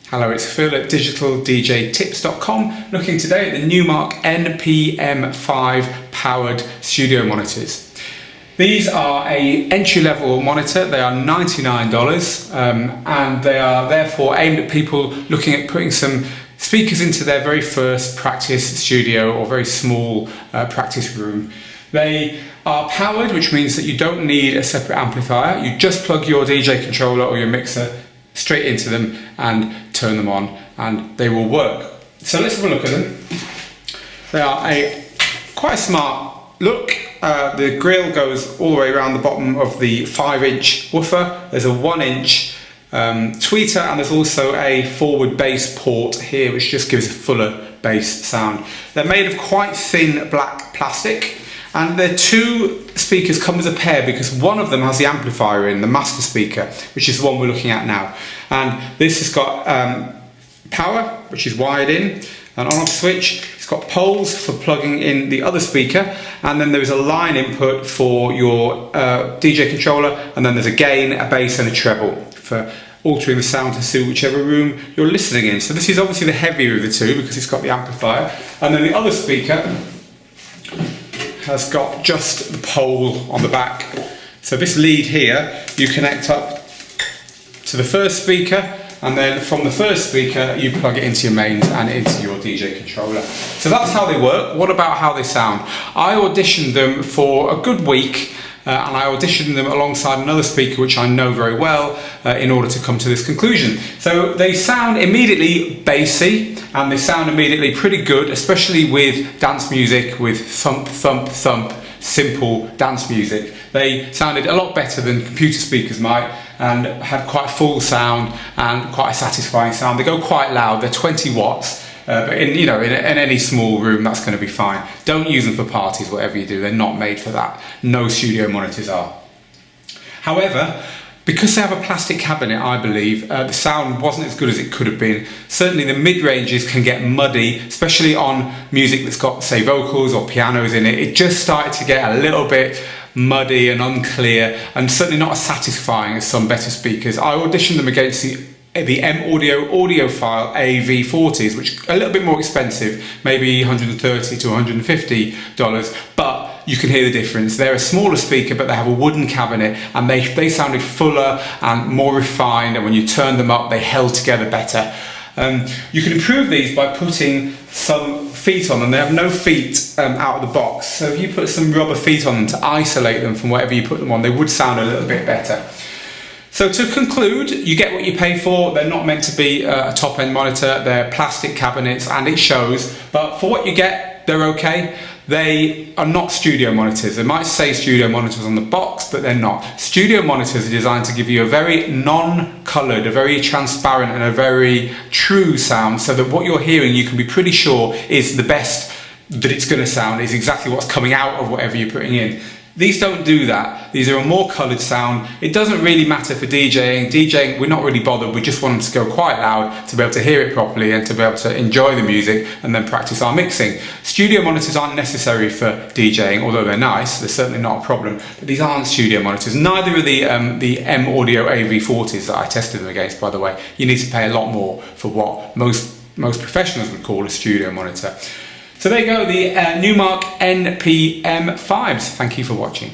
Hello, it's Phil at digitaldjtips.com, looking today at the Numark NPM5 powered studio monitors. These are an entry-level monitor. They are $99 and they are therefore aimed at people looking at putting some speakers into their very first practice studio or very small practice room. They are powered, which means that you don't need a separate amplifier. You just plug your DJ controller or your mixer straight into them and turn them on and they will work. So let's have a look at them. They are quite a smart look. The grill goes all the way around the bottom of the 5-inch woofer. There's a 1-inch tweeter, and there's also a forward bass port here which just gives a fuller bass sound. They're made of quite thin black plastic, and their two speakers come as a pair because one of them has the amplifier in, the master speaker, which is the one we're looking at now. And this has got power, which is wired in, an on-off switch. It's got poles for plugging in the other speaker, and then there's a line input for your DJ controller, and then there's a gain, a bass and a treble for altering the sound to suit whichever room you're listening in. So this is obviously the heavier of the two because it's got the amplifier, and then the other speaker has got just the pole on the back. So this lead here, you connect up to the first speaker, and then from the first speaker you plug it into your mains and into your DJ controller. So that's how they work. What about how they sound? I auditioned them for a good week, and I auditioned them alongside another speaker which I know very well in order to come to this conclusion. So they sound immediately bassy, and they sound immediately pretty good, especially with dance music, with thump, thump, thump, simple dance music. They sounded a lot better than computer speakers might, and had quite a full sound and quite a satisfying sound. They go quite loud. They're 20 watts. But in any small room, that's going to be fine. Don't use them for parties, whatever you do. They're not made for that. No studio monitors are. However, because they have a plastic cabinet, I believe, the sound wasn't as good as it could have been. Certainly the mid-ranges can get muddy, especially on music that's got, say, vocals or pianos in it. It just started to get a little bit muddy and unclear, and certainly not as satisfying as some better speakers. I auditioned them against the M Audio audiophile AV40s, which are a little bit more expensive, maybe $130 to $150, but you can hear the difference. They're a smaller speaker, but they have a wooden cabinet, and they sounded fuller and more refined, and when you turned them up, they held together better. You can improve these by putting some feet on them. They have no feet out of the box, so if you put some rubber feet on them to isolate them from whatever you put them on, they would sound a little bit better. So to conclude, you get what you pay for. They're not meant to be a top-end monitor. They're plastic cabinets, and it shows. But for what you get, they're okay. They are not studio monitors. They might say studio monitors on the box, but they're not. Studio monitors are designed to give you a very non-coloured, a very transparent and a very true sound, so that what you're hearing you can be pretty sure is the best that it's going to sound, is exactly what's coming out of whatever you're putting in. These don't do that. These are a more coloured sound. It doesn't really matter for DJing. DJing, we're not really bothered. We just want them to go quite loud to be able to hear it properly and to be able to enjoy the music and then practice our mixing. Studio monitors aren't necessary for DJing, although they're nice. They're certainly not a problem. But these aren't studio monitors. Neither are the M Audio AV40s that I tested them against, by the way. You need to pay a lot more for what most professionals would call a studio monitor. So there you go, the Numark NPM5s. Thank you for watching.